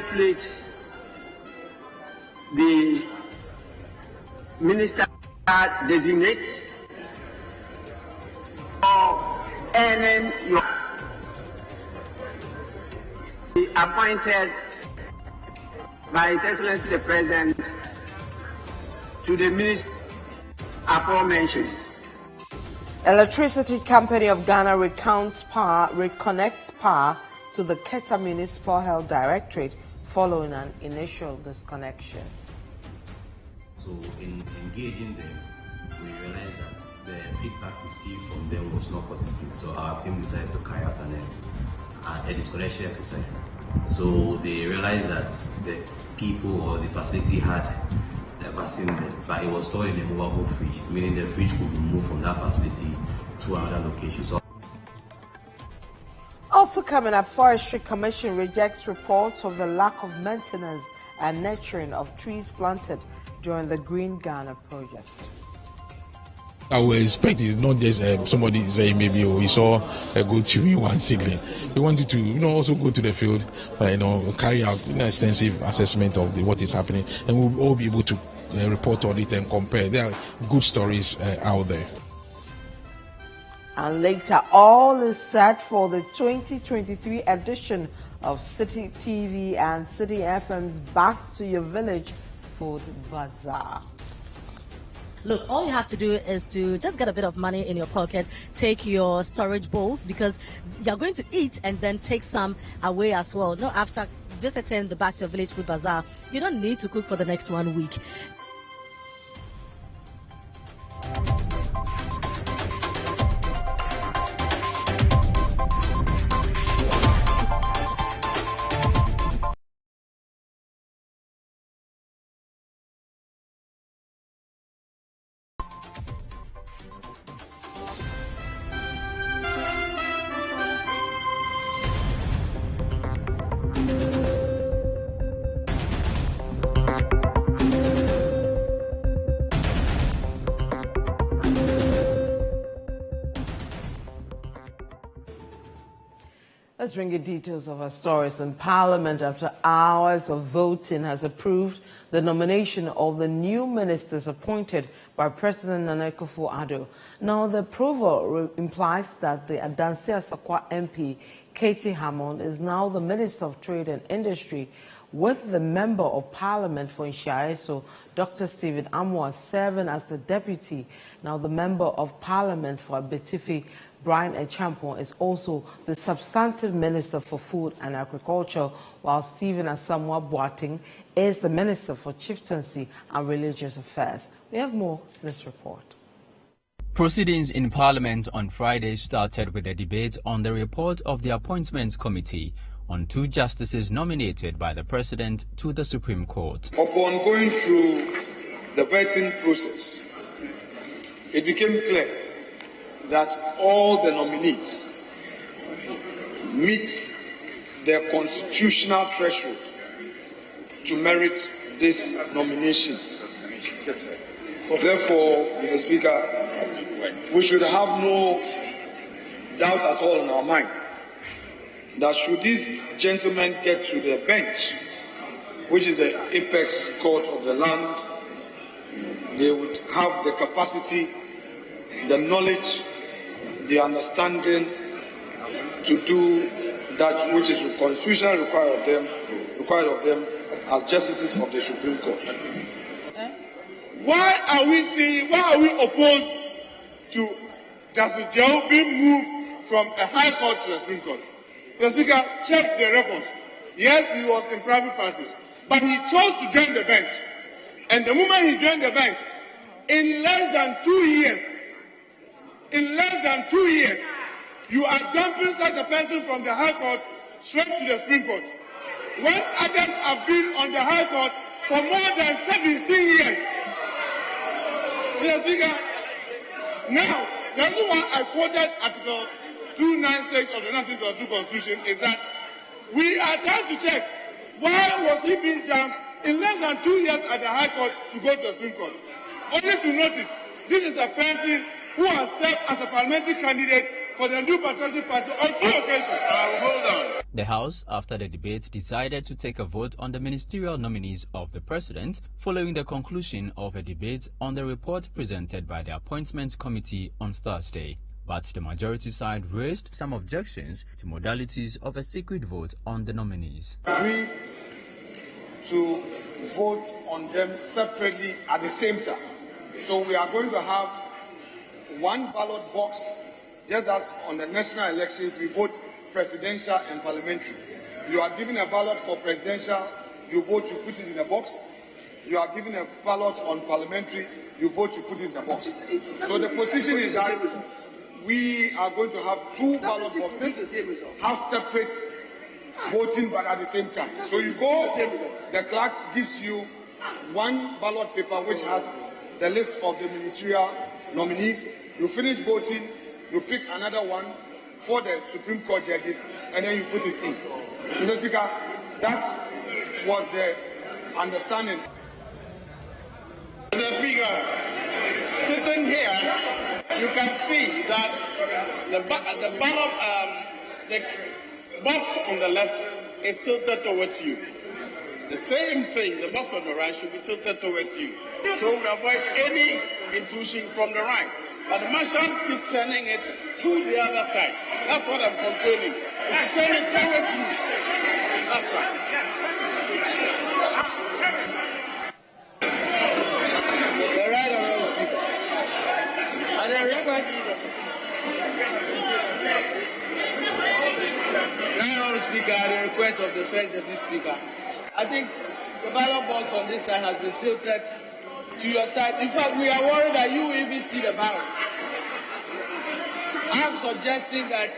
congratulate the minister designates for earning your appointed by His Excellency the President to the ministry aforementioned. Electricity Company of Ghana reconnects power to the Keta Municipal Health Directorate following an initial disconnection. So in engaging them, we realized that the feedback received from them was not positive. So our team decided to carry out a disconnection exercise. So they realized that the people or the facility had a vaccine there, but it was stored in a movable fridge, meaning the fridge could be moved from that facility to another location. So also coming up, Forestry Commission rejects reports of the lack of maintenance and nurturing of trees planted during the Green Ghana project. I would expect it's not just somebody saying maybe we saw a good tree, one seedling. We wanted to, also go to the field, carry out extensive assessment of what is happening, and we'll all be able to report on it and compare. There are good stories out there. And later, all is set for the 2023 edition of Citi TV and Citi FM's Back to Your Village Food Bazaar. Look, all you have to do is to just get a bit of money in your pocket, take your storage bowls, because you're going to eat and then take some away as well. No, after visiting the Back to Your Village Food Bazaar, you don't need to cook for the next 1 week. Let's bring you details of our stories. In Parliament, after hours of voting, has approved the nomination of the new ministers appointed by President Nana Akufo-Addo. Now, the approval implies that the Adansi Asakwa MP, Katie Hammond, is now the Minister of Trade and Industry, with the Member of Parliament for Inshaeso, Dr. Stephen Amwa, serving as the Deputy. Now, the Member of Parliament for Abetifi, Brian Echampon, is also the substantive Minister for Food and Agriculture, while Stephen Asamoah Boateng is the Minister for Chieftaincy and Religious Affairs. We have more in this report. Proceedings in Parliament on Friday started with a debate on the report of the Appointments Committee on 2 justices nominated by the President to the Supreme Court. Upon going through the vetting process, it became clear that all the nominees meet the constitutional threshold to merit this nomination. Therefore, Mr. Speaker, we should have no doubt at all in our mind that should these gentlemen get to the bench, which is the apex court of the land, they would have the capacity, the knowledge, the understanding to do that which is constitutionally required of them as justices of the Supreme Court. Why are we opposed to Justice Joe being moved from a high court to the Supreme Court? The Speaker, check the records. Yes, he was in private practice, but he chose to join the bench. And the moment he joined the bench, in less than 2 years, you are jumping such a person from the High Court straight to the Supreme Court. When others have been on the High Court for more than 17 years. Mr. Speaker, now, the reason why I quoted Article 296 of the 1922 Constitution is that we are trying to check why was he being jumped in less than 2 years at the High Court to go to the Supreme Court. Only to notice, this is a person who has served as a parliamentary candidate for the New Patriotic Party on 2 occasions. Hold on. The House, after the debate, decided to take a vote on the ministerial nominees of the President following the conclusion of a debate on the report presented by the Appointments Committee on Thursday. But the majority side raised some objections to modalities of a secret vote on the nominees. Agree to vote on them separately at the same time. So we are going to have one ballot box, just as on the national elections we vote presidential and parliamentary. You are given a ballot for presidential, you vote, you put it in a box. You are given a ballot on parliamentary, you vote, you put it in a box. So the position is that we are going to have 2 ballot boxes, have separate voting but at the same time. So you go, the clerk gives you one ballot paper which has the list of the ministerial nominees. You finish voting, you pick another one for the Supreme Court judges, and then you put it in. Mr. Speaker, that was the understanding. Mr. Speaker, sitting here, you can see that the box on the left is tilted towards you. The same thing, the box on the right should be tilted towards you. So we avoid any intrusion from the right. But the marshal keeps turning it to the other side. That's what I'm complaining. It's turning towards you. That's right. The right honourable Speaker. And the request. Right honourable Speaker, at the request of the first deputy speaker, I think the ballot box on this side has been tilted to your side. In fact, we are worried that you will even see the ballot. I am suggesting that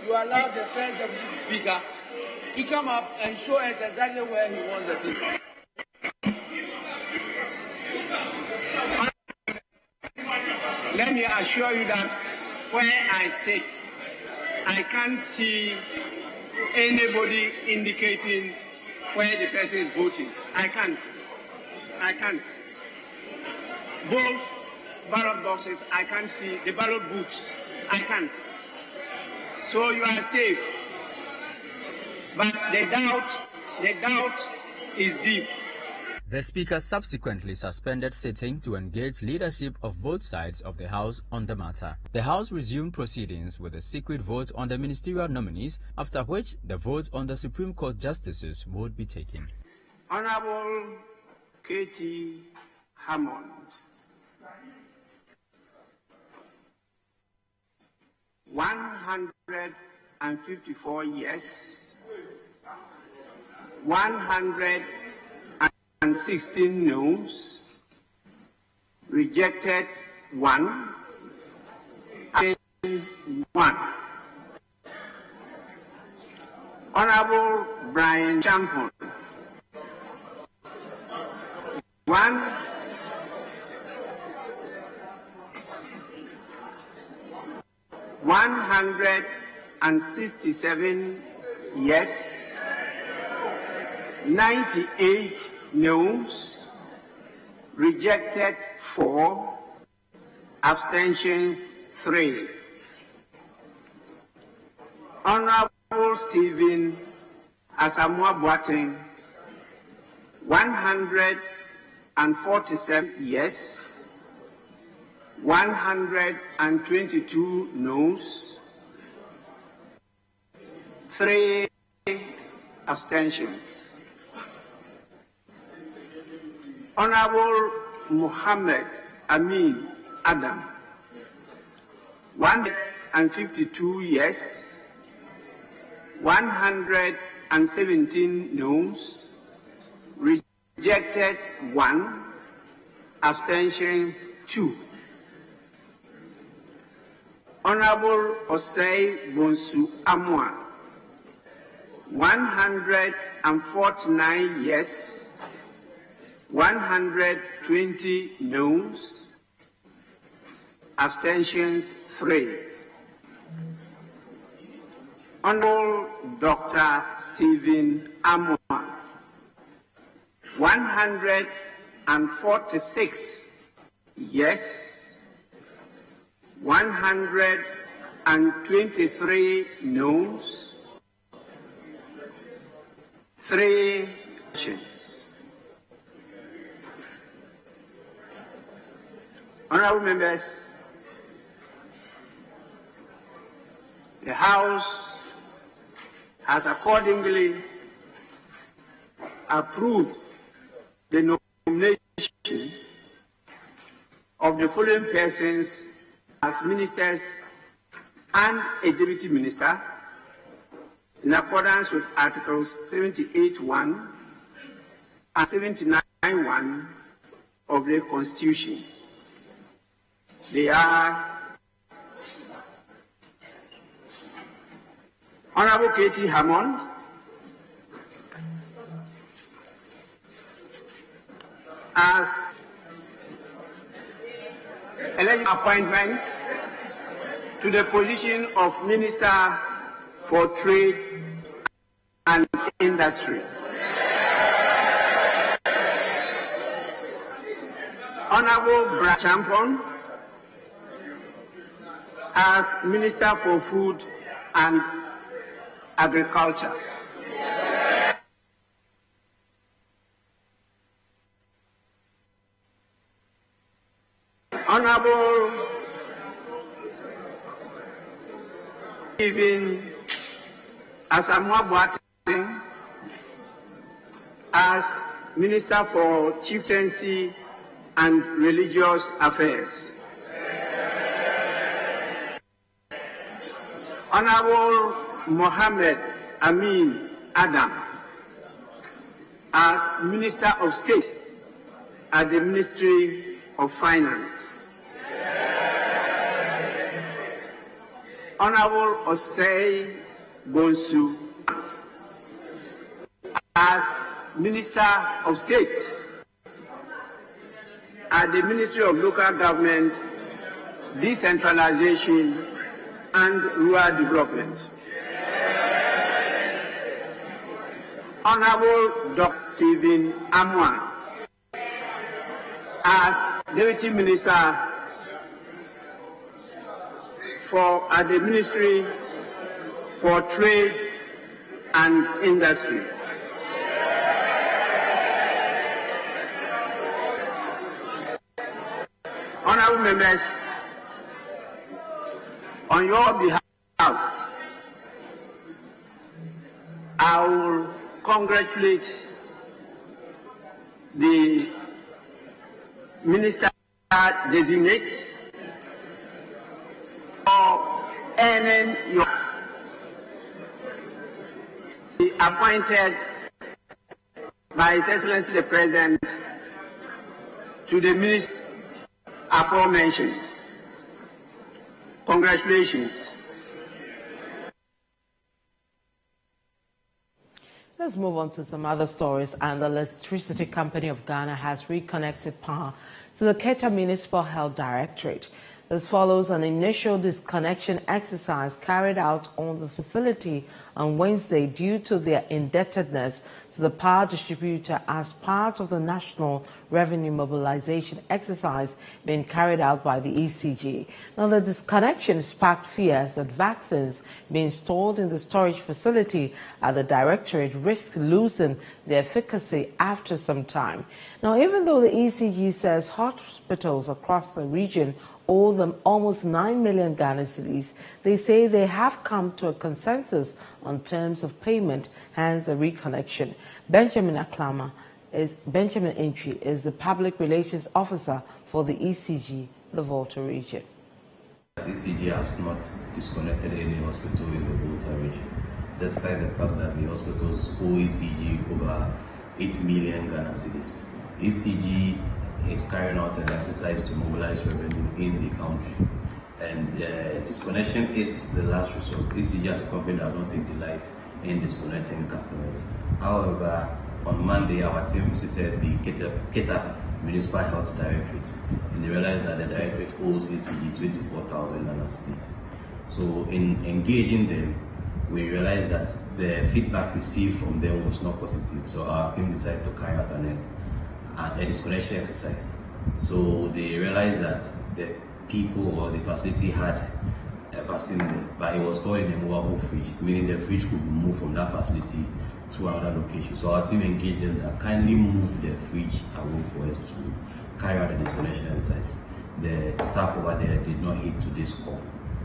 you allow the first deputy speaker to come up and show us exactly where he wants the thing. Let me assure you that where I sit, I can't see anybody indicating where the person is voting. I can't. Both ballot boxes, I can't see. The ballot booths, I can't. So you are safe. But the doubt is deep. The Speaker subsequently suspended sitting to engage leadership of both sides of the House on the matter. The House resumed proceedings with a secret vote on the ministerial nominees, after which the vote on the Supreme Court justices would be taken. Honorable Katie Hammond. 154 yes, 116 noes, rejected 1, and 1. Honorable Brian Champon. 167 yes, 98 noes, rejected 4, abstentions 3. Honorable Stephen Asamoah Boateng, 147 yes, 122 noes, 3 abstentions. Honorable Muhammad Amin Adam, 152 yes, 117 noes, rejected 1, abstentions 2. Honorable Osei Bonsu Amwa, 149 yes, 120 noes, abstentions 3. Honorable Dr. Stephen Amwa, 146 yes, 123 noes, 3 abstentions. Honorable members, the House has accordingly approved the nomination of the following persons as ministers and a deputy minister in accordance with Articles 78(1) and 79(1) of the Constitution. They are Honorable Katie Hammond, as eligible appointment to the position of Minister for Trade and Industry. Honorable Brad Champon, as Minister for Food and Agriculture. Honorable Stephen Asamoah Boateng, as Minister for Chieftaincy and Religious Affairs. Honorable Mohammed Amin Adam, as Minister of State at the Ministry of Finance. Honorable Osei Bonsu, as Minister of State at the Ministry of Local Government, Decentralization and Rural Development. Honorable Dr. Stephen Amwa, as Deputy Minister at the Ministry for Trade and Industry. Honorable members, on your behalf, I will congratulate the Minister designates for earning your appointed by His Excellency the President to the ministry aforementioned. Congratulations. Let's move on to some other stories. And the Electricity Company of Ghana has reconnected power to the Keta Municipal Health Directorate. This follows an initial disconnection exercise carried out on the facility on Wednesday due to their indebtedness to the power distributor as part of the National Revenue Mobilization exercise being carried out by the ECG. Now, the disconnection sparked fears that vaccines being stored in the storage facility at the Directorate risk losing their efficacy after some time. Now, even though the ECG says hospitals across the region owe them almost 9 million Ghana cedis, they say they have come to a consensus on terms of payment, hence the reconnection. Benjamin Entry is the Public Relations Officer for the ECG, the Volta region. ECG has not disconnected any hospital in the Volta region, despite the fact that the hospitals owe ECG over 8 million Ghana cedis. ECG is carrying out an exercise to mobilize revenue in the country, and disconnection is the last resort. ECG as a company does not take delight in disconnecting customers. However, on Monday, our team visited the Keta Municipal Health Directorate, and they realized that the Directorate owes ECG 24,000 Ghana cedis. So in engaging them, we realized that the feedback received from them was not positive. So our team decided to carry out a disconnection exercise. So they realized that the people or the facility had vaccine there, but it was stored in a movable fridge, meaning the fridge could be moved from that facility to another location. So our team engaged them that kindly move the fridge away for us to carry out the disconnection exercise. The staff over there did not hit to this call.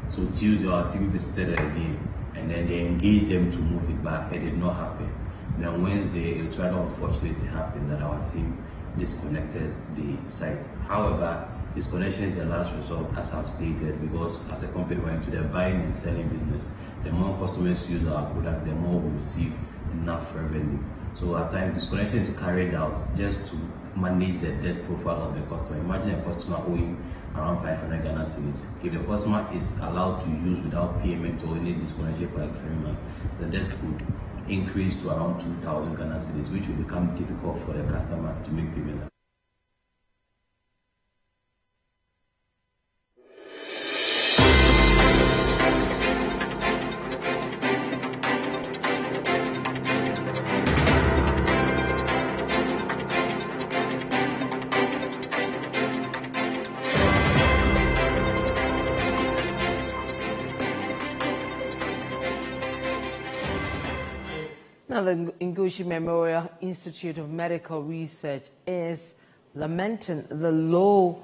So Tuesday our team visited it again, and then they engaged them to move it back. It did not happen. Then Wednesday, it was rather unfortunate it happened that our team disconnected the site. However, disconnection is the last resort, as I've stated, because as a company we're into the buying and selling business. The more customers use our product, the more we receive enough revenue. So at times disconnection is carried out just to manage the debt profile of the customer. Imagine a customer owing around 500 Ghana cedis. If the customer is allowed to use without payment or any disconnection for like 3 months, the debt could increase to around 2,000 Ghana cedis, which will become difficult for the customer to make payment. Now, the Ngozi Memorial Institute of Medical Research is lamenting the low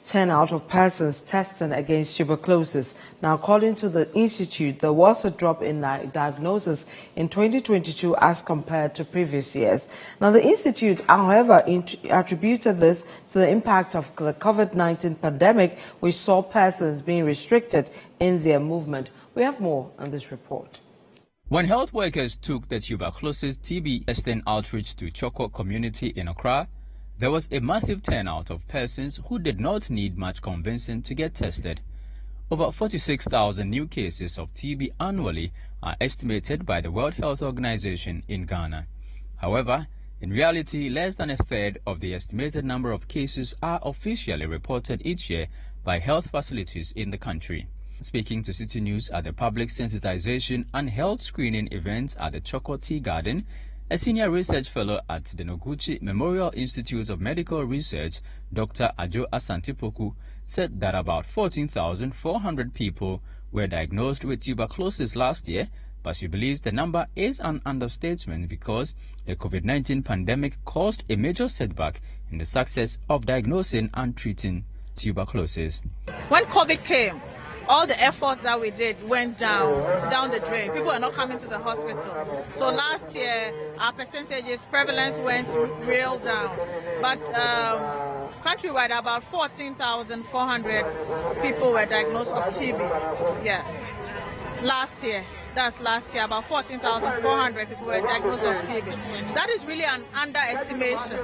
turnout of persons testing against tuberculosis. Now, according to the institute, there was a drop in diagnosis in 2022 as compared to previous years. Now, the institute, however, attributed this to the impact of the COVID-19 pandemic, which saw persons being restricted in their movement. We have more on this report. When health workers took the tuberculosis TB testing outreach to Choko community in Accra, there was a massive turnout of persons who did not need much convincing to get tested. Over 46,000 new cases of TB annually are estimated by the World Health Organization in Ghana. However, in reality, less than a third of the estimated number of cases are officially reported each year by health facilities in the country. Speaking to Citi News at the public sensitization and health screening event at the Choko Tea Garden, a senior research fellow at the Ngozi Memorial Institute of Medical Research, Dr. Ajo Asantepoku, said that about 14,400 people were diagnosed with tuberculosis last year, but she believes the number is an understatement because the COVID-19 pandemic caused a major setback in the success of diagnosing and treating tuberculosis. When COVID came, all the efforts that we did went down the drain. People are not coming to the hospital. So last year, our percentages, prevalence went real down. But countrywide, about 14,400 people were diagnosed of TB. Yes. Last year. That's last year, about 14,400 people were diagnosed of TB. That is really an underestimation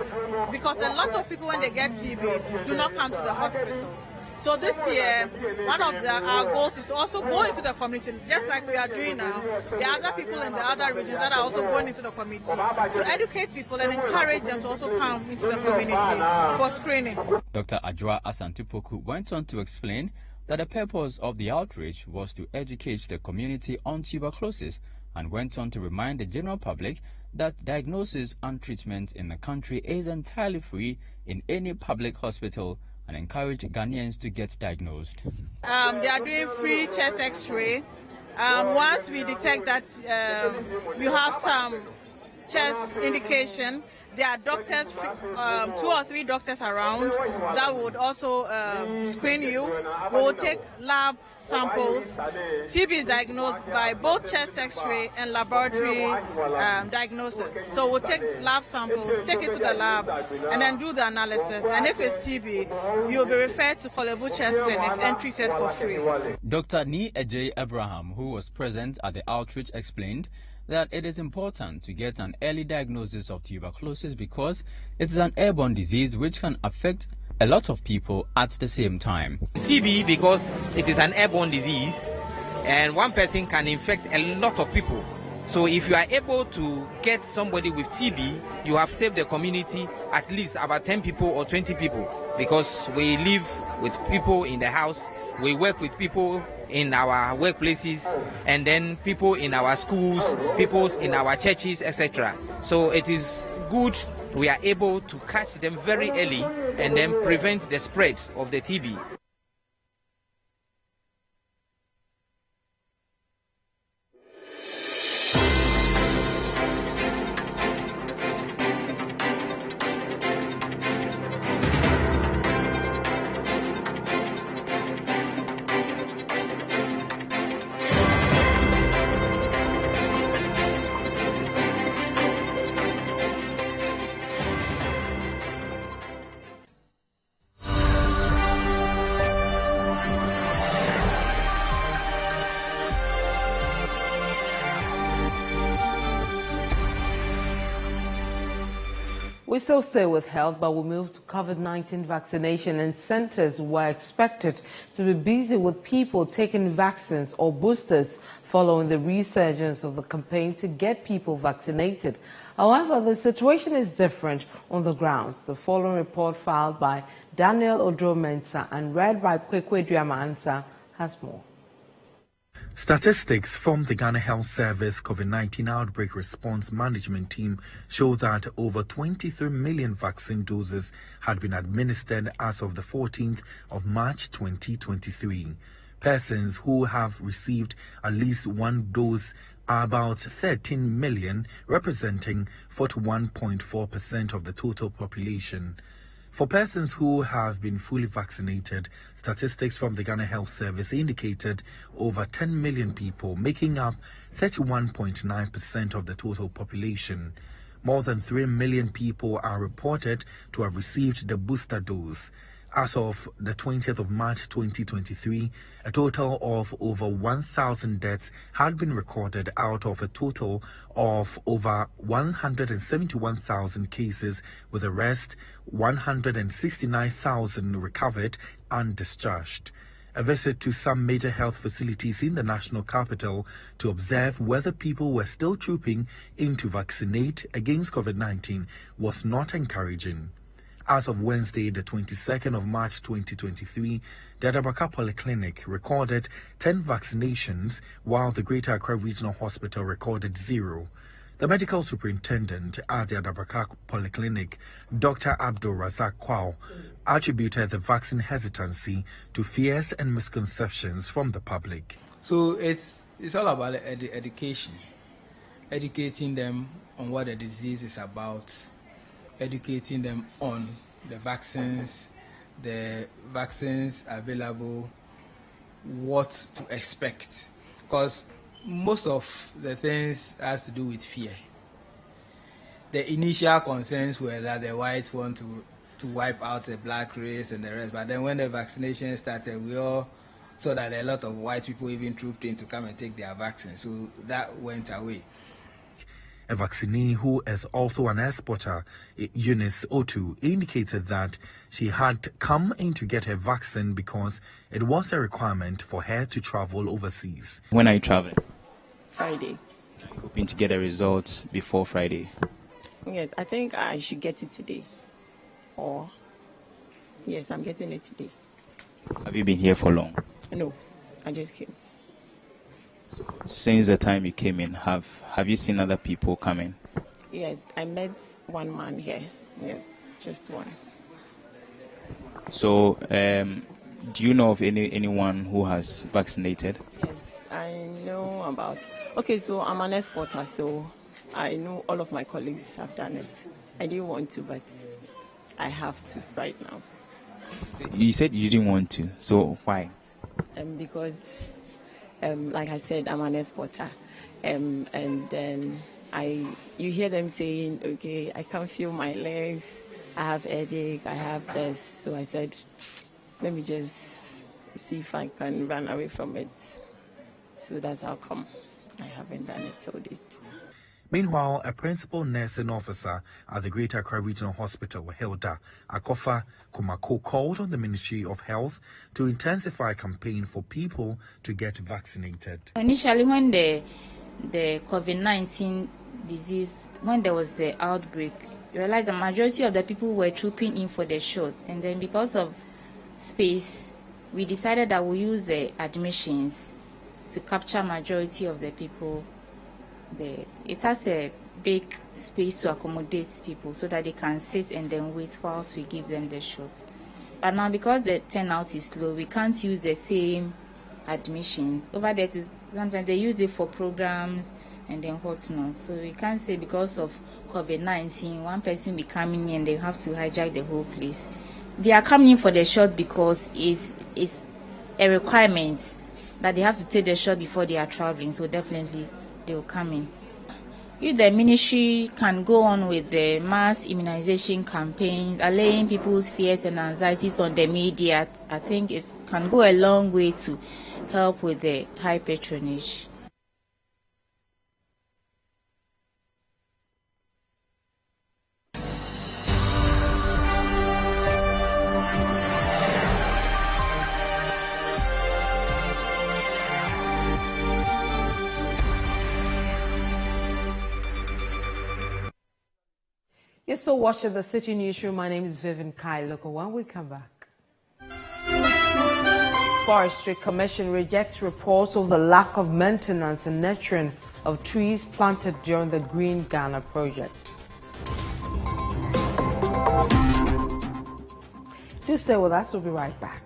because a lot of people, when they get TB, do not come to the hospitals. So this year, one of our goals is to also go into the community, just like we are doing now. There are other people in the other regions that are also going into the community to educate people and encourage them to also come into the community for screening. Dr. Ajwa Asantepoku went on to explain that the purpose of the outreach was to educate the community on tuberculosis and went on to remind the general public that diagnosis and treatment in the country is entirely free in any public hospital and encourage Ghanaians to get diagnosed. They are doing free chest x-ray. Once we detect that you have some chest indication, there are doctors, 2 or 3 doctors around that would also screen you. We will take lab samples. TB is diagnosed by both chest x-ray and laboratory diagnosis. So we'll take lab samples, take it to the lab, and then do the analysis. And if it's TB, you'll be referred to Kolebu Chest Clinic and treated for free. Dr. Ni Ejay Abraham, who was present at the outreach, explained that it is important to get an early diagnosis of tuberculosis because it is an airborne disease which can affect a lot of people at the same time. TB, because it is an airborne disease and one person can infect a lot of people. So if you are able to get somebody with TB, you have saved the community at least about 10 people or 20 people, because we live with people in the house, we work with people in our workplaces, and then people in our schools, people in our churches, etc. So it is good we are able to catch them very early and then prevent the spread of the TB. We still stay with health, but we move to COVID-19 vaccination, and centers were expected to be busy with people taking vaccines or boosters following the resurgence of the campaign to get people vaccinated. However, the situation is different on the grounds. The following report, filed by Daniel Odro-Mensah and read by Kwekwe Duamansa, has more. Statistics from the Ghana Health Service COVID-19 Outbreak Response Management Team show that over 23 million vaccine doses had been administered as of the 14th of March 2023. Persons who have received at least one dose are about 13 million, representing 41.4% of the total population. For persons who have been fully vaccinated, statistics from the Ghana Health Service indicated over 10 million people, making up 31.9% of the total population. More than 3 million people are reported to have received the booster dose. As of the 20th of March 2023, a total of over 1,000 deaths had been recorded out of a total of over 171,000 cases, with the rest 169,000 recovered and discharged. A visit to some major health facilities in the national capital to observe whether people were still trooping in to vaccinate against COVID-19 was not encouraging. As of Wednesday, the 22nd of March 2023, the Adabraka Polyclinic recorded 10 vaccinations, while the Greater Accra Regional Hospital recorded 0. The medical superintendent at the Adabraka Polyclinic, Dr. Abdul Razak Kwao, attributed the vaccine hesitancy to fears and misconceptions from the public. So it's all about education, educating them on what the disease is about, educating them on the vaccines available, what to expect, because most of the things has to do with fear. The initial concerns were that the whites want to wipe out the black race and the rest, but then when the vaccination started, we all saw that a lot of white people even trooped in to come and take their vaccine, so that went away. A vaccinee who is also an exporter, Eunice Otu, indicated that she had come in to get her vaccine because it was a requirement for her to travel overseas. When are you traveling? Friday. Are you hoping to get the results before Friday? Yes, I think I should get it today. Or, yes, I'm getting it today. Have you been here for long? No, I just came. Since the time you came in, have you seen other people coming? Yes, I met one man here. Yes, just one. So, do you know of anyone who has vaccinated? Yes, I know about. Okay, so I'm an exporter, so I know all of my colleagues have done it. I didn't want to, but I have to right now. You said you didn't want to, so why? Because, like I said, I'm an exporter, and then you hear them saying, okay, I can't feel my legs, I have headache, I have this. So I said, let me just see if I can run away from it. So that's how come I haven't done it till date. Meanwhile, a principal nursing officer at the Greater Accra Regional Hospital, Hilda Akofa Kumako, called on the Ministry of Health to intensify a campaign for people to get vaccinated. Initially, when the COVID-19 disease, when there was the outbreak, you realized the majority of the people were trooping in for the shot. And then because of space, we decided that we'll use the admissions to capture majority of the people. It has a big space to accommodate people so that they can sit and then wait whilst we give them the shots. But now because the turnout is low, we can't use the same admissions. Over there, sometimes they use it for programs and then whatnot. So we can't say because of COVID-19, one person be coming in and they have to hijack the whole place. They are coming in for the shot because it's a requirement that they have to take the shot before they are traveling. So definitely they will come in. If the ministry can go on with the mass immunization campaigns, allaying people's fears and anxieties on the media, I think it can go a long way to help with the high patronage. You're still watching the City Newsroom. My name is Vivian Kai. Look, when we come back. Forestry Commission rejects reports of the lack of maintenance and nurturing of trees planted during the Green Ghana project. Do stay with us. We'll be right back.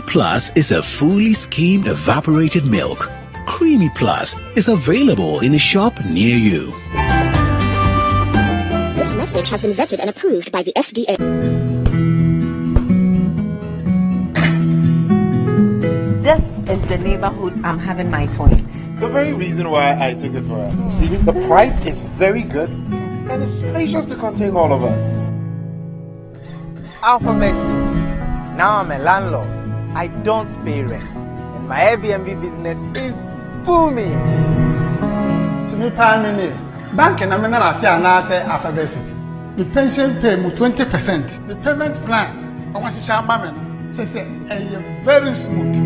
Plus is a fully skimmed evaporated milk. Creamy Plus is available in a shop near you. This message has been vetted and approved by the FDA. This is the neighborhood I'm having my twins. The very reason why I took it for us. See, the price is very good and it's spacious to contain all of us. Alphabet City. Now I'm a landlord. I don't pay rent, and my Airbnb business is booming. To me, bank and I'm not say Alphabet City. The pension pay me 20%. The payment plan, I want to share my just very smooth.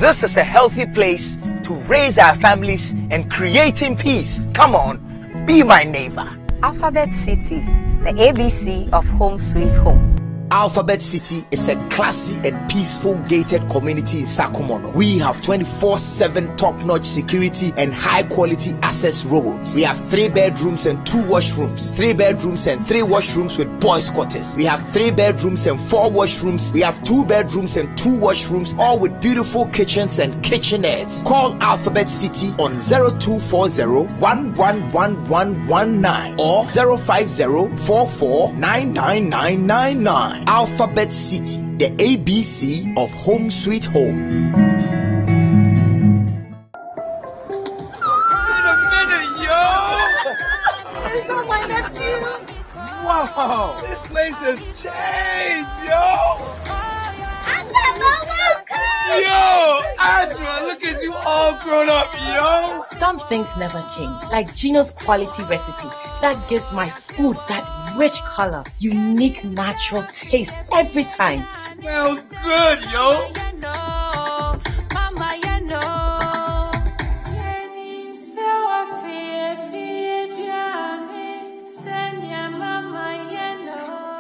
This is a healthy place to raise our families and creating peace. Come on, be my neighbor. Alphabet City, the ABC of Home Sweet Home. Alphabet City is a classy and peaceful gated community in Sakumono. We have 24/7 top-notch security and high-quality access roads. We have 3 bedrooms and 2 washrooms, 3 bedrooms and 3 washrooms with boys' quarters. We have 3 bedrooms and 4 washrooms. We have 2 bedrooms and 2 washrooms, all with beautiful kitchens and kitchenettes. Call Alphabet City on 0240-111119 or 050-44-99999. Alphabet City, the ABC of Home Sweet Home. Wait a minute, yo! Is that my nephew? Wow, this place has changed, yo! Yo, Adra, look at you all grown up, yo! Some things never change, like Gino's quality recipe that gives my food that rich color, unique natural taste every time. Smells good, yo!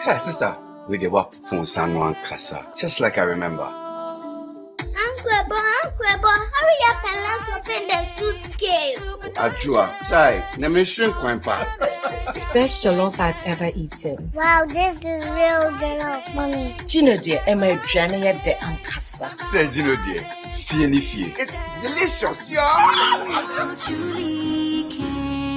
Hey, sister, we did what Ponsanwan Kasa, just like I remember. Uncle, hurry up and let's open the suitcase. Ajua, chai, never shrink one part. Best jollof I've ever eaten. Wow, this is real jollof, mommy. Gino dear, Emma Drania de Ankasa. Say Gino dear, fie. It's delicious, yo!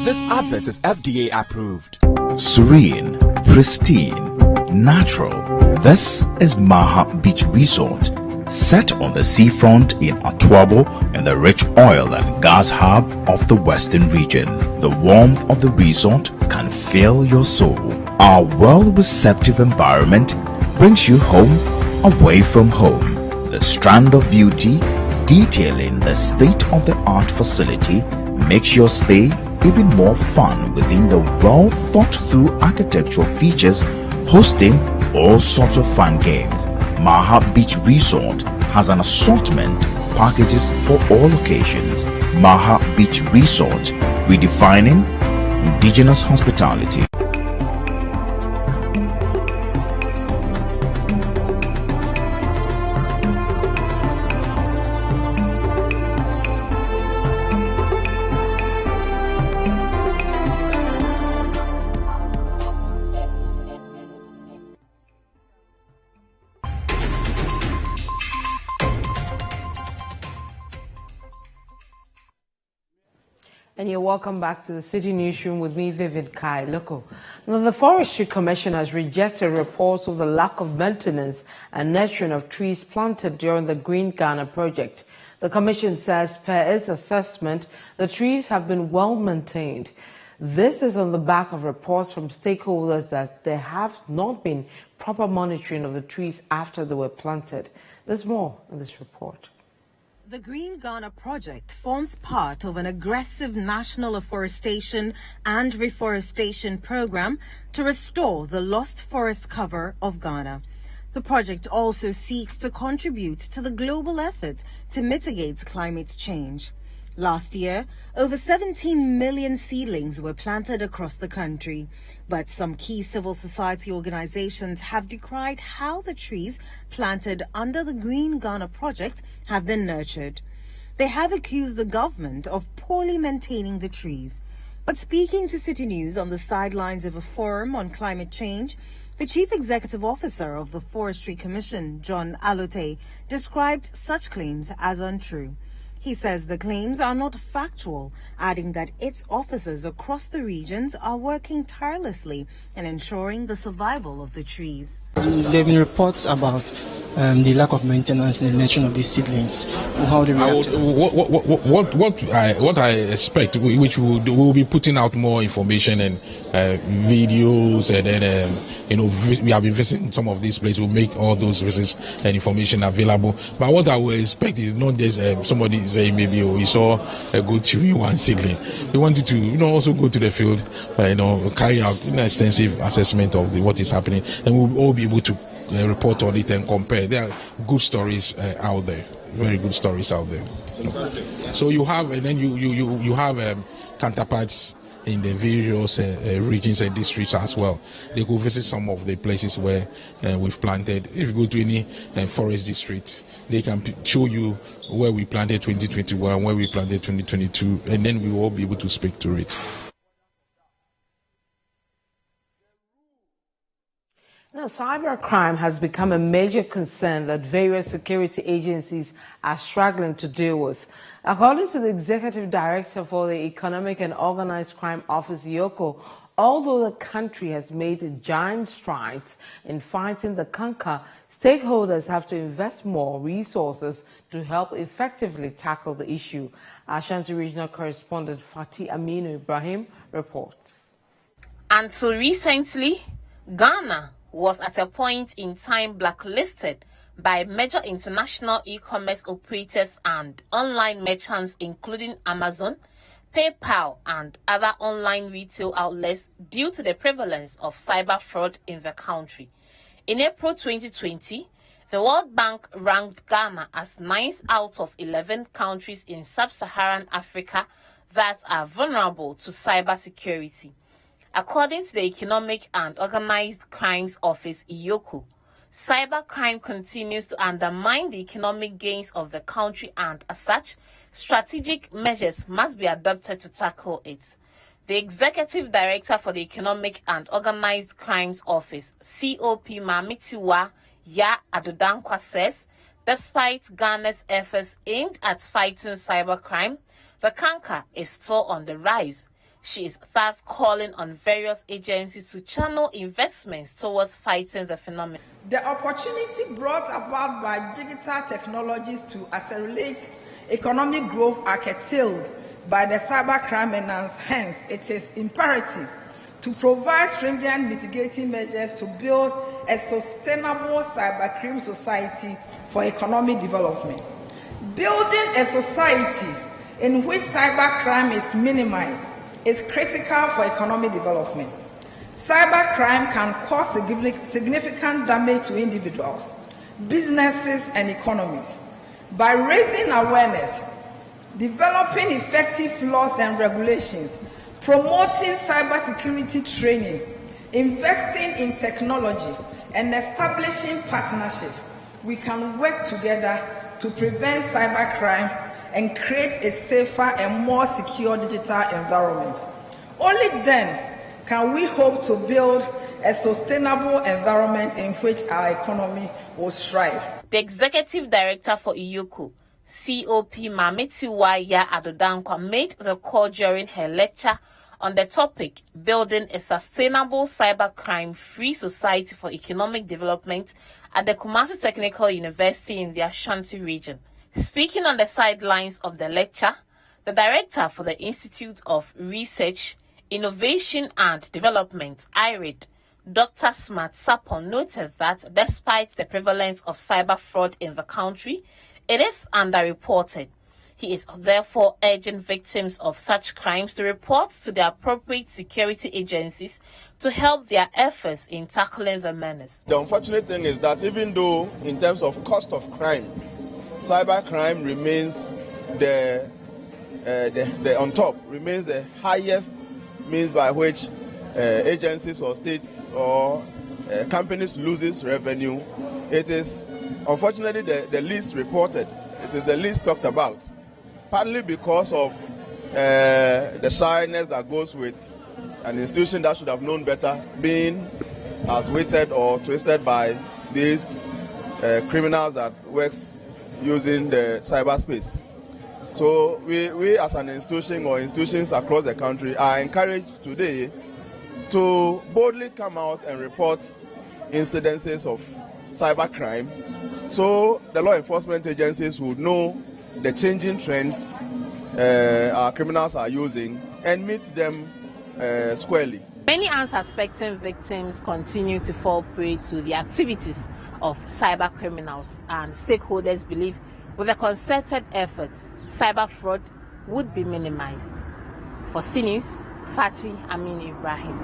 This advert is FDA approved. Serene, pristine, natural. This is Maha Beach Resort. Set on the seafront in Atuabo and the rich oil and gas hub of the western region. The warmth of the resort can fill your soul. Our well-receptive environment brings you home away from home. The strand of beauty detailing the state-of-the-art facility makes your stay even more fun within the well-thought-through architectural features, hosting all sorts of fun games. Maha Beach Resort has an assortment of packages for all occasions. Maha Beach Resort, redefining indigenous hospitality. And you're welcome back to the City Newsroom with me, Vivid Kai Loko. Now, the Forestry Commission has rejected reports of the lack of maintenance and nurturing of trees planted during the Green Ghana project. The Commission says, per its assessment, the trees have been well maintained. This is on the back of reports from stakeholders that there have not been proper monitoring of the trees after they were planted. There's more in this report. The Green Ghana project forms part of an aggressive national afforestation and reforestation program to restore the lost forest cover of Ghana. The project also seeks to contribute to the global effort to mitigate climate change. Last year, over 17 million seedlings were planted across the country, but some key civil society organizations have decried how the trees planted under the Green Ghana project have been nurtured. They have accused the government of poorly maintaining the trees. But speaking to City News on the sidelines of a forum on climate change, the Chief Executive Officer of the Forestry Commission, John Alote, described such claims as untrue. He says the claims are not factual, adding that its officers across the regions are working tirelessly in ensuring the survival of the trees. There have been reports about the lack of maintenance and the nurturing of these seedlings. How do what I expect, which we will be putting out more information and videos, and then we have been visiting some of these places. We'll make all those visits and information available. But what I will expect is not just somebody saying maybe we saw a good tree, one seedling. We want you to also go to the field, carry out an extensive assessment of what is happening, and we'll all be able to report on it and compare. There are good stories out there, very good stories out there. So you have, and then you have counterparts in the various regions and districts as well. They go visit some of the places where we've planted. If you go to any forest district, they can show you where we planted 2021, where we planted 2022, and then we will all be able to speak to it. Now, cybercrime has become a major concern that various security agencies are struggling to deal with. According to the Executive Director for the Economic and Organized Crime Office, Yoko, although the country has made giant strides in fighting the canker, stakeholders have to invest more resources to help effectively tackle the issue. Ashanti Regional Correspondent Fatih Aminu Ibrahim reports. Until recently, Ghana was at a point in time blacklisted by major international e-commerce operators and online merchants, including Amazon, PayPal, and other online retail outlets due to the prevalence of cyber fraud in the country. In April 2020, the World Bank ranked Ghana as 9th out of 11 countries in sub-Saharan Africa that are vulnerable to cybersecurity. According to the Economic and Organized Crimes Office, IOCO, cybercrime continues to undermine the economic gains of the country, and as such, strategic measures must be adopted to tackle it. The Executive Director for the Economic and Organized Crimes Office, COP Mamitiwa Ya Adodankwa, says, despite Ghana's efforts aimed at fighting cybercrime, the canker is still on the rise. She is thus calling on various agencies to channel investments towards fighting the phenomenon. The opportunity brought about by digital technologies to accelerate economic growth are curtailed by the cybercrime menace. Hence, it is imperative to provide stringent mitigating measures to build a sustainable cybercrime society for economic development. Building a society in which cybercrime is minimized is critical for economic development. Cybercrime can cause significant damage to individuals, businesses, and economies. By raising awareness, developing effective laws and regulations, promoting cybersecurity training, investing in technology, and establishing partnerships, we can work together to prevent cybercrime and create a safer and more secure digital environment. Only then can we hope to build a sustainable environment in which our economy will thrive. The Executive Director for IOCO COP Mametiwaya Adodankwa made the call during her lecture on the topic Building a Sustainable Cybercrime-Free Society for Economic Development at the Kumasi Technical University in the Ashanti region. Speaking on the sidelines of the lecture, the director for the Institute of Research, Innovation and Development, IRID, Dr. Smart Sapon, noted that despite the prevalence of cyber fraud in the country, it is underreported. He is therefore urging victims of such crimes to report to the appropriate security agencies to help their efforts in tackling the menace. The unfortunate thing is that even though in terms of cost of crime, cybercrime remains the on top, remains the highest means by which agencies or states or companies loses revenue. It is unfortunately the least reported. It is the least talked about, partly because of the shyness that goes with an institution that should have known better being outwitted or twisted by these criminals that works using the cyberspace. So we as an institution or institutions across the country are encouraged today to boldly come out and report incidences of cybercrime, so the law enforcement agencies would know the changing trends our criminals are using and meet them squarely. Many unsuspecting victims continue to fall prey to the activities of cyber criminals, and stakeholders believe with a concerted effort, cyber fraud would be minimized. For News, Fatih Amin Ibrahim,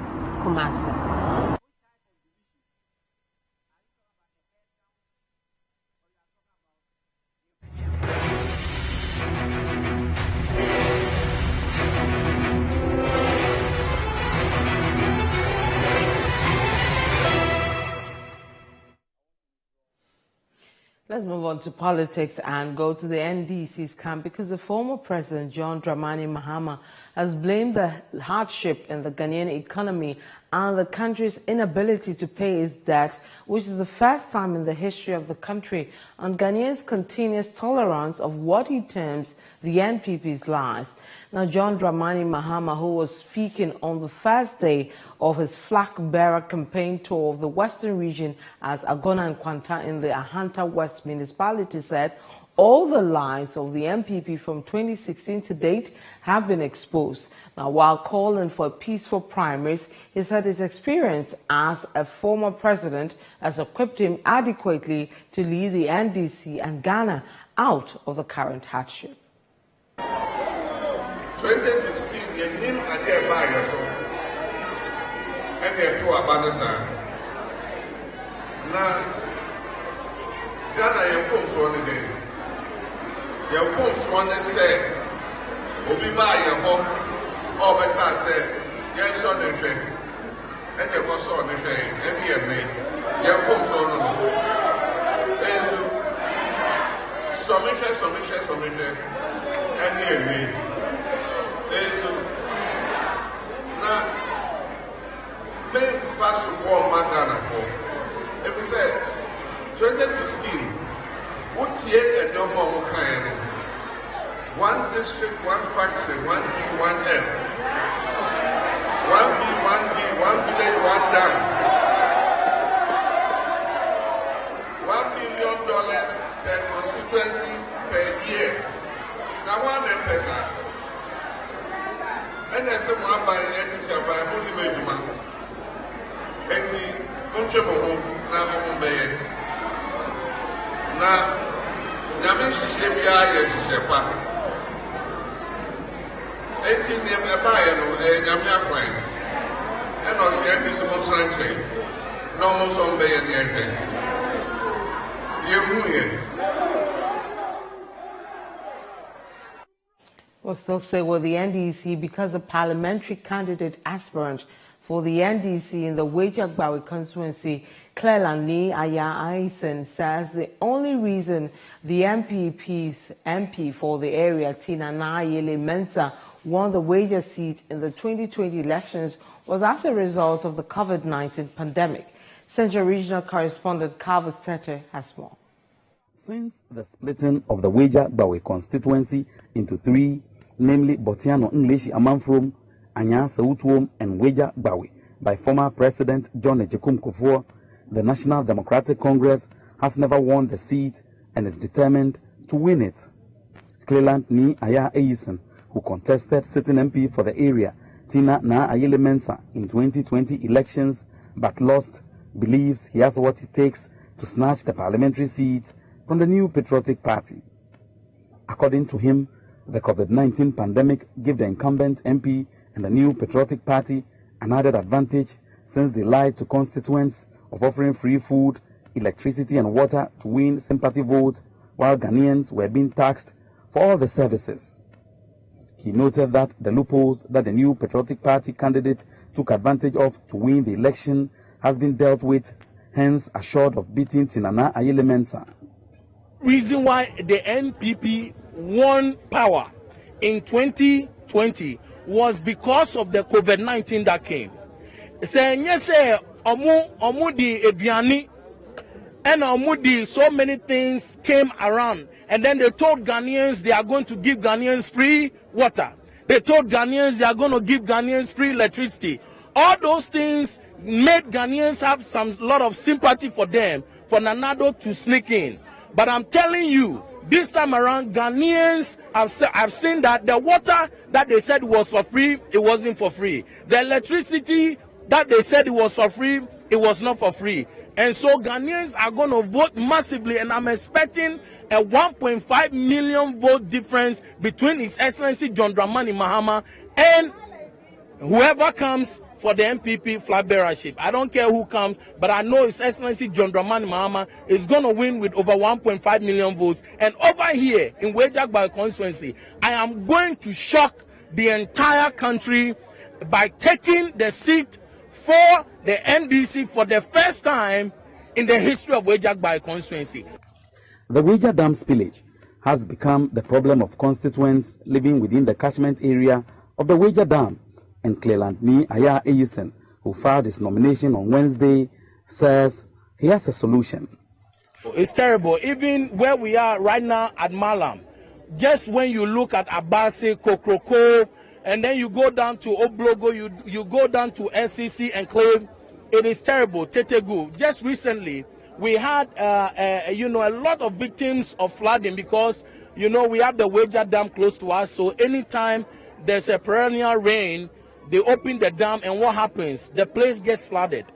Kumasi. Let's move on to politics and go to the NDC's camp, because the former president, John Dramani Mahama, has blamed the hardship in the Ghanaian economy and the country's inability to pay its debt, which is the first time in the history of the country, on Ghanaians' continuous tolerance of what he terms the NPP's lies. Now, John Dramani Mahama, who was speaking on the first day of his flag-bearer campaign tour of the Western region as Agona and Kwanta in the Ahanta West municipality, said all the lies of the MPP from 2016 to date have been exposed. Now, while calling for peaceful primaries, he said his experience as a former president has equipped him adequately to lead the NDC and Ghana out of the current hardship. 2016, you name idea by yourself. And you're true about the sun. Now, Ghana, your folks on the day. Your folks want to say, Obi by your home, or because say, yes, on the train. And you was on the train, and you may. Your folks on the day. Submission, and you may. Now, main fast support Ghana for. If we said 2016, what's yet a normal kind? One district, one factory, one D, one F. One V, one village, one dam. $1 million per constituency per year. Now, one person. And there's some one by NDC by Holy Regiment. And see, don't you know, now, Namin Shibia, yes, Shepa. 18 name a buyer, Namia Quine. And also NDC Tranche. No more some bay in the end. You We'll still say, well, the NDC, because a parliamentary candidate aspirant for the NDC in the Wejagbawi constituency, Cleland Aya Aisen, says the only reason the MPP's MP for the area, Tina Nayele Mensah, won the Wager seat in the 2020 elections was as a result of the COVID-19 pandemic. Central Regional Correspondent Carver Stetter has more. Since the splitting of the Weja Bawe constituency into three, namely Botiano English Amanfrom, Anya Seutuom, and Weja Bawe, by former President John Ejekum Kufuor, the National Democratic Congress has never won the seat and is determined to win it. Cleland Ni Aya Eyison, who contested sitting MP for the area, Tina Na Ayele Mensah, in 2020 elections but lost, believes he has what it takes to snatch the parliamentary seat from the New Patriotic Party. According to him, the COVID-19 pandemic gave the incumbent MP and the New Patriotic Party an added advantage since they lied to constituents of offering free food, electricity and water to win sympathy votes, while Ghanaians were being taxed for all the services. He noted that the loopholes that the New Patriotic Party candidate took advantage of to win the election has been dealt with, hence assured of beating Tinana Ayele Mensah. Reason why the NPP won power in 2020 was because of the COVID-19 that came. Say yes, omudi ediani and omudi, so many things came around, and then they told Ghanaians they are going to give Ghanaians free water. They told Ghanaians they are going to give Ghanaians free electricity. All those things made Ghanaians have lot of sympathy for them, for Nanado to sneak in. But I'm telling you, this time around, Ghanaians have seen that the water that they said was for free, it wasn't for free. The electricity that they said it was for free, it was not for free. And so Ghanaians are going to vote massively, and I'm expecting a 1.5 million vote difference between His Excellency John Dramani Mahama and whoever comes for the MPP flag bearership. I don't care who comes, but I know His Excellency John Dramani Mahama is going to win with over 1.5 million votes. And over here in Wejagba constituency, I am going to shock the entire country by taking the seat for the NDC for the first time in the history of Wejagba constituency. The Weja Dam spillage has become the problem of constituents living within the catchment area of the Weja Dam. And Cleland Ni Aya Eyison, who filed his nomination on Wednesday, says he has a solution. It's terrible. Even where we are right now at Malam, just when you look at Abase, Kokroko, and then you go down to Oblogo, you go down to SCC Enclave, it is terrible. Tetegu. Just recently, we had a lot of victims of flooding because we have the Weja Dam close to us. So anytime there's a perennial rain, they open the dam, and what happens? The place gets flooded.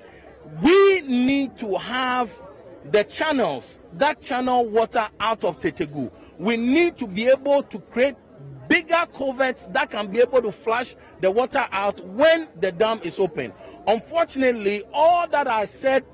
We need to have the channels that channel water out of Tetegu. We need to be able to create bigger culverts that can be able to flush the water out when the dam is open. Unfortunately, all that I said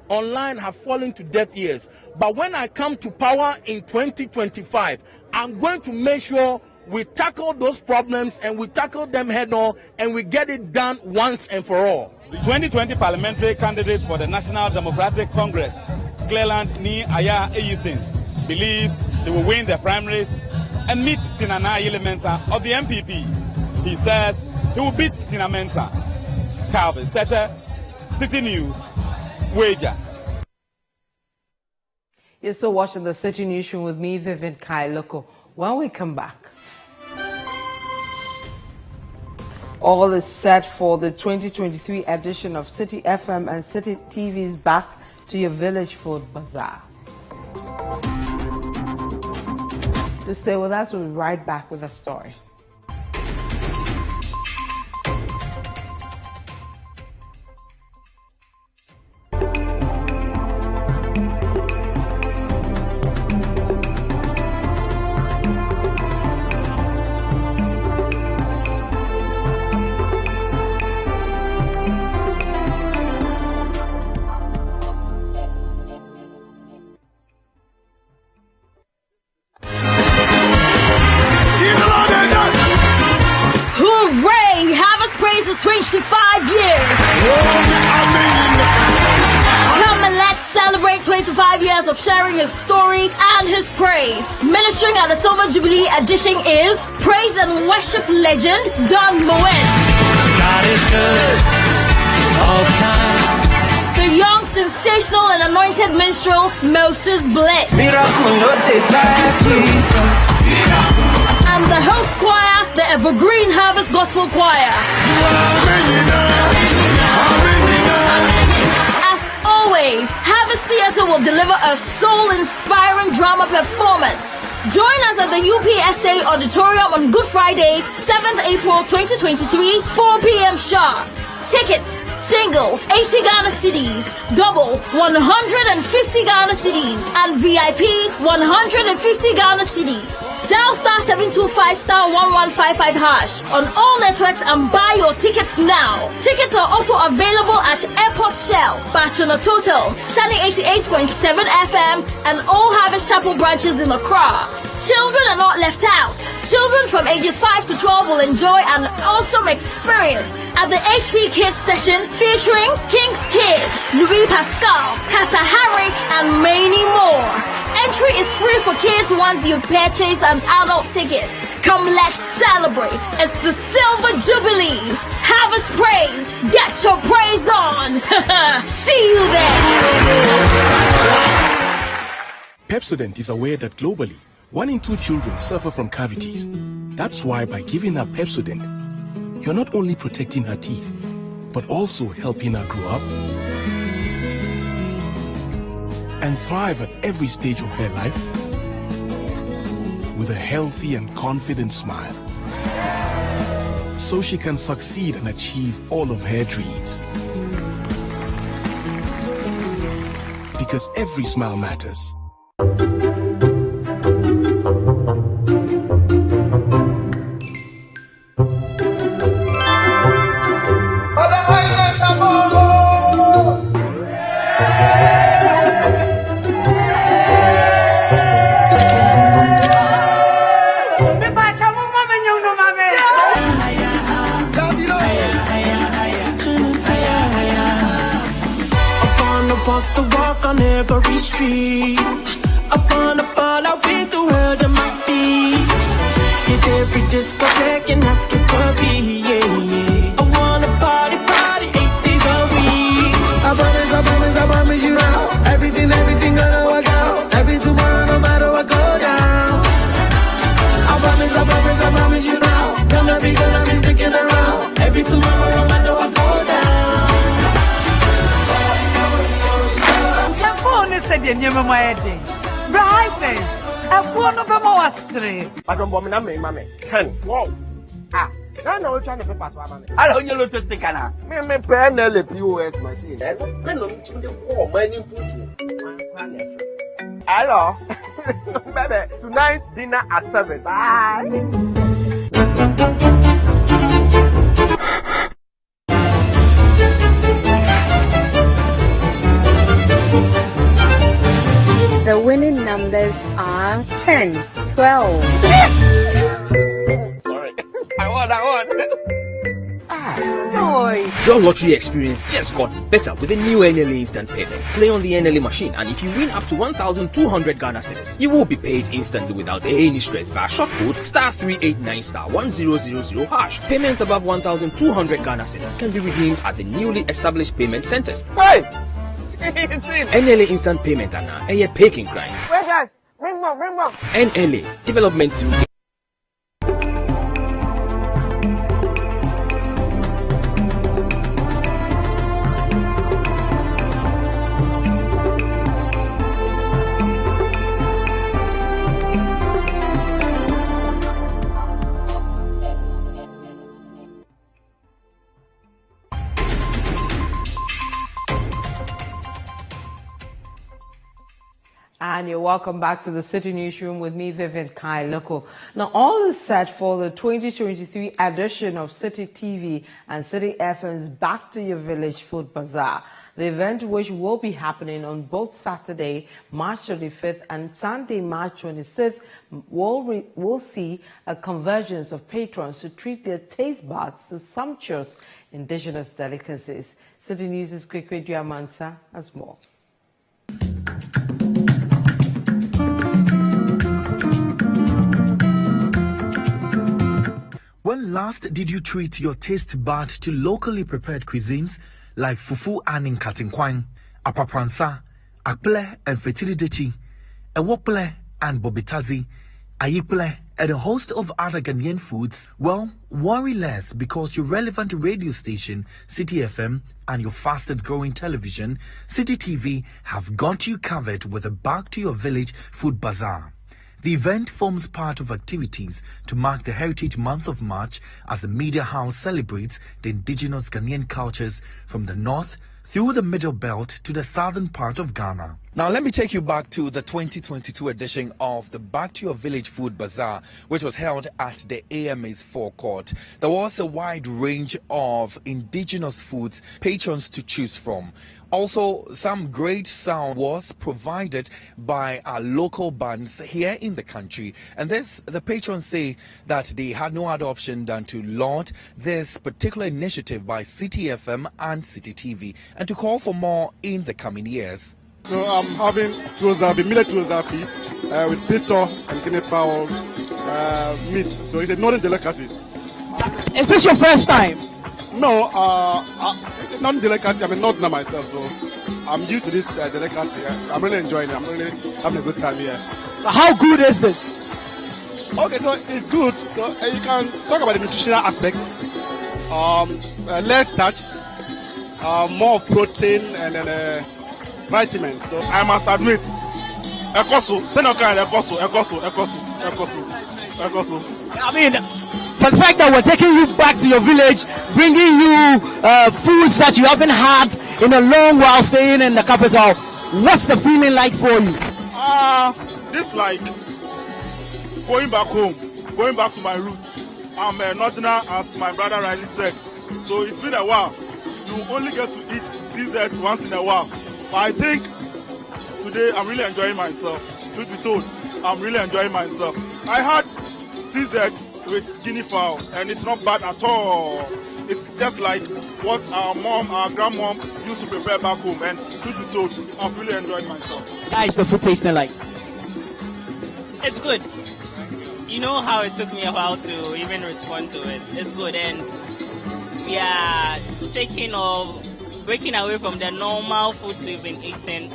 online have fallen to deaf ears. But when I come to power in 2025, I'm going to make sure we tackle those problems and we tackle them head on and we get it done once and for all. The 2020 parliamentary candidate for the National Democratic Congress, Cleland Ni Aya Eyison, believes they will win the primaries and meet Tinana Ayele Mensah of the MPP. He says he will beat Tina Mensah. Calvin Stetter, Citi News, Weja. You're still watching the Citi Newsroom with me, Vivian Kailoko. When we come back, all is set for the 2023 edition of Citi FM and Citi TV's Back to Your Village Food Bazaar. To stay with us, we'll be right back with a story. Of sharing his story and his praise. Ministering at the Silver Jubilee edition is praise and worship legend Don Moen. God is good all the time. The young, sincere sensational and anointed minstrel Moses Bliss. And the host choir, the Evergreen Harvest Gospel Choir. As always, Harvest Theatre will deliver a soul-inspiring drama performance. Join us at the UPSA Auditorium on Good Friday, 7th April 2023, 4 p.m. sharp. Tickets, single, 80 Ghana cedis, double, 150 Ghana cedis, and VIP, 150 Ghana cedis. Dial star 725 star 1155 hash on all networks and buy your tickets now. Tickets are also available at Airport Shell, Bachelor Total, Sunny 88.7 FM, and all Harvest Chapel branches in Accra. Children are not left out. Children from ages 5 to 12 will enjoy an awesome experience at the HP Kids session featuring King's Kid, Louis Pascal, Casa Harry, and many more. Entry is free for kids once you purchase an adult ticket. Come, let's celebrate. It's the Silver Jubilee. Harvest praise. Get your praise on. See you there. Pepsodent is aware that globally, 1 in 2 children suffer from cavities. That's why by giving her Pepsodent, you're not only protecting her teeth, but also helping her grow up and thrive at every stage of her life with a healthy and confident smile, so she can succeed and achieve all of her dreams. Because every smile matters. On every street, upon the ball, I win the world on my feet. Hit every discotheque and ask it for me, yeah, yeah. I wanna party 8 days a week. I promise you now. Everything gonna work out. Every tomorrow, no matter what go down. I promise you now. Gonna be sticking around. Every tomorrow, no matter what go down. Said you never mind. Bryce says, I want to be more straight. I don't want me, mammy. Ken, wow. Ah, I know trying to pass one. I don't know to stick on her. Me pen a POS machine. Then I'm to the war, mining put. Hello, baby. Tonight dinner at 7. Bye. The winning numbers are 10, 12. Sorry. I won. Joy. Your lottery experience just got better with the new NLA instant payment. Play on the NLA machine, and if you win up to 1,200 Ghana cedis, you will be paid instantly without any stress via short code *389*1000 hash. Payments above 1,200 Ghana cedis can be redeemed at the newly established payment centers. Hey! NLA instant payment and a paying crime. Wait, guys, bring more. NLA development through. And you're welcome back to the City Newsroom with me, Vivian Kai Loco. Now, all is set for the 2023 edition of City TV and City FM's Back to Your Village Food Bazaar. The event, which will be happening on both Saturday, March 25th and Sunday, March 26th, will see a convergence of patrons to treat their taste buds to sumptuous indigenous delicacies. City News' Kwekwe Duamansa has more. When last did you treat your taste bud to locally prepared cuisines like fufu and nkatinkwan? apapransa, akple and fetiridechi, ewople and bobitazi, ayiple, and a host of other Ghanaian foods. Well, worry less, because your relevant radio station, Citi FM, and your fastest growing television, Citi TV, have got you covered with a Back to Your Village food bazaar. The event forms part of activities to mark the Heritage Month of March as the media house celebrates the indigenous Ghanaian cultures from the north through the middle belt to the southern part of Ghana. Now, let me take you back to the 2022 edition of the Back to Your Village Food Bazaar, which was held at the AMA's forecourt. There was a wide range of indigenous foods patrons to choose from. Also, some great sound was provided by our local bands here in the country. And this, the patrons say that they had no other option than to laud this particular initiative by Citi FM and Citi TV, and to call for more in the coming years. So I'm having tuozafi, millet tuozafi with bitter and guinea fowl meat. So it's a northern delicacy. Is this your first time? No, it's a non-delicacy. I'm a northerner myself, so I'm used to this delicacy. I'm really enjoying it. I'm really having a good time here. How good is this? Okay, so it's good. So you can talk about the nutritional aspect. Less starch, more of protein, and then vitamins. So I must admit, Ekosu. I mean, for the fact that we're taking you back to your village, bringing you foods that you haven't had in a long while staying in the capital, what's the feeling like for you? This like going back home, going back to my roots. I'm a northerner, as my brother rightly said. So it's been a while. You only get to eat dessert once in a while. But I think today I'm really enjoying myself. Truth be told, I'm really enjoying myself. I had dessert with guinea fowl, and it's not bad at all. It's just like what our grandmom used to prepare back home, and truth be told, I'm really enjoying myself. How is the food tasting like? It's good. You know how it took me a while to even respond to it. It's good, and we are breaking away from the normal foods we've been eating,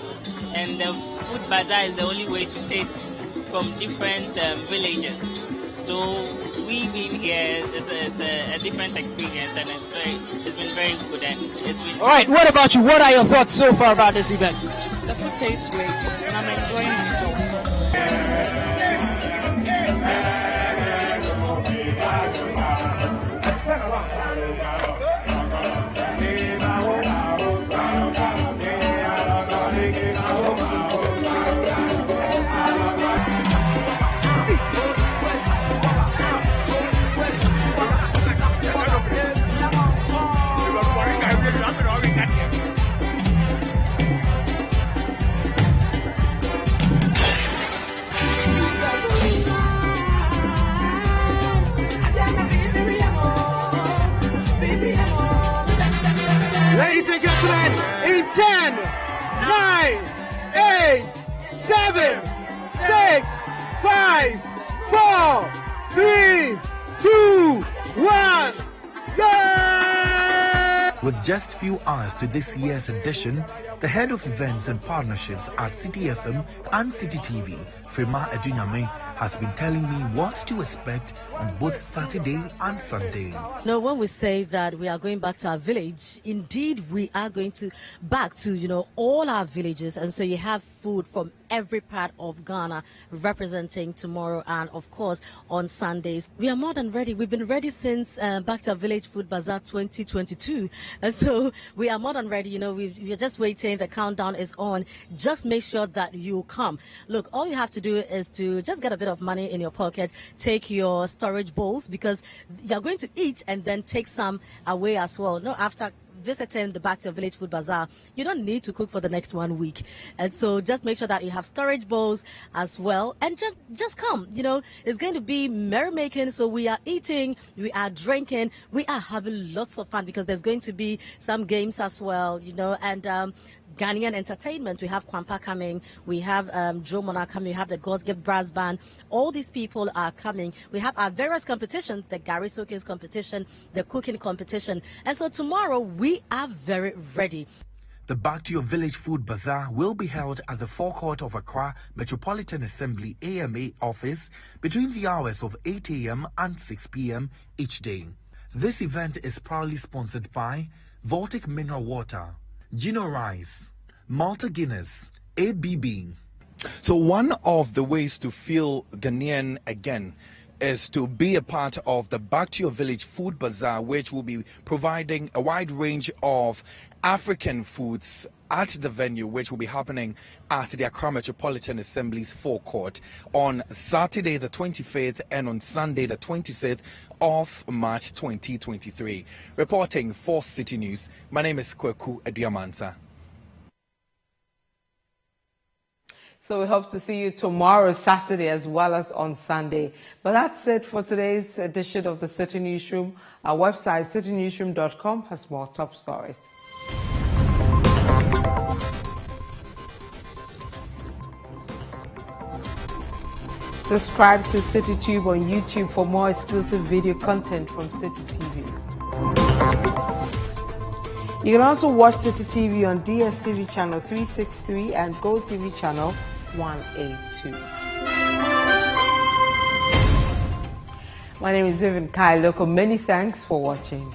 and the food bazaar is the only way to taste from different villages. So we being here, it's a different experience, and it's been very good. And it's been. All right, what about you? What are your thoughts so far about this event? The food tastes great, and I'm enjoying myself. Ladies and gentlemen, in 10, 9, 8, 7, 6, 5, 4, 3, 2, 1, go! With just few hours to this year's edition, the head of events and partnerships at Citi FM and Citi TV, Fema Edunyame, has been telling me what to expect on both Saturday and Sunday. No, when we say that we are going back to our village, indeed we are going to back to, all our villages. And so you have food from every part of Ghana representing tomorrow and, of course, on Sundays. We are more than ready. We've been ready since Back to our Village Food Bazaar 2022. And so we are more than ready. We're just waiting. The countdown is on. Just make sure that you come. Look, all you have to do is to just get a bit of money in your pocket, take your storage bowls, because you're going to eat and then take some away as well. No, after visiting the Back to Your Village Food Bazaar, you don't need to cook for the next 1 week. And so just make sure that you have storage bowls as well, and just come. It's going to be merrymaking. So we are eating, we are drinking, we are having lots of fun, because there's going to be some games as well, and Ghanaian entertainment. We have Kwampa coming, we have Joe Mona coming, we have the God's Gift Brass Band. All these people are coming. We have our various competitions, the Gary Soakins competition, the cooking competition. And so tomorrow we are very ready. The Back to Your Village Food Bazaar will be held at the forecourt of Accra Metropolitan Assembly AMA office between the hours of 8 a.m. and 6 p.m. each day. This event is proudly sponsored by Voltic Mineral Water, Gino Rice, Malta Guinness, ABB. So one of the ways to feel Ghanaian again is to be a part of the Back to Your Village Food Bazaar, which will be providing a wide range of African foods at the venue, which will be happening at the Accra Metropolitan Assembly's forecourt on Saturday the 25th and on Sunday the 26th of March 2023. Reporting for Citi News, my name is Kweku Ediamansa. So we hope to see you tomorrow, Saturday, as well as on Sunday. But that's it for today's edition of the Citi Newsroom. Our website, citinewsroom.com, has more top stories. Subscribe to CityTube on YouTube for more exclusive video content from Citi TV. You can also watch Citi TV on DSTV channel 363 and GoTV channel 182. My name is Vivian Kailoko. Many thanks for watching.